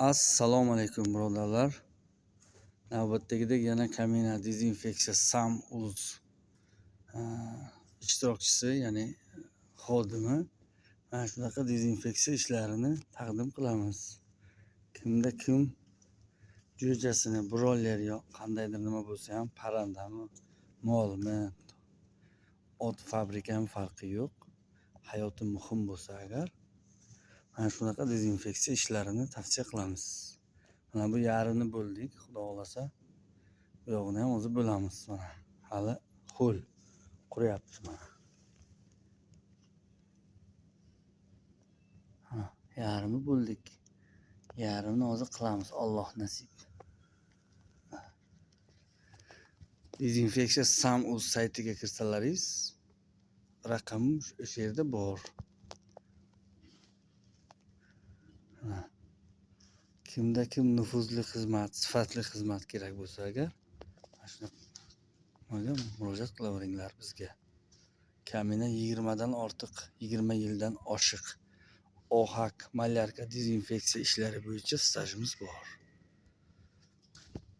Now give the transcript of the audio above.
Assalomu alaykum birodarlar. Navbatdagidek yana Kamina dezinfeksiya SamUz ishtirokchisi, ya'ni xodimi mana shunaqa dezinfeksiya ishlarini taqdim qilamiz. Kimda kim jo'jasini, broiler yo qandaydir nima bo'lsa ham, parrandami, molmi, ot fabrikami farqi yo'q. Hayoti muhim bo'lsa agar mana shunaqa dezinfeksiya ishlarini tavsiya qilamiz. Mana bu yarini bo'ldik, xudo xolasa bu yog'ini ham o'zi bo'lamiz. Mana hali ho'l quryapti mana. Yarimi bo'ldik. Yarimni hozir qilamiz, Alloh nasib. Dezinfeksiya SamUz saytiga kirsalaringiz raqam o'sha yerda bor. Kimda kim nufuzli xizmat, sifatli xizmat kerak bo'lsa agar mana shunga murojaat qilaveringlar bizga. Kamina 20 dan ortiq, 20 yildan oshiq ohak, malyarka, dezinfeksiya ishlari bo'yicha stajimiz bor.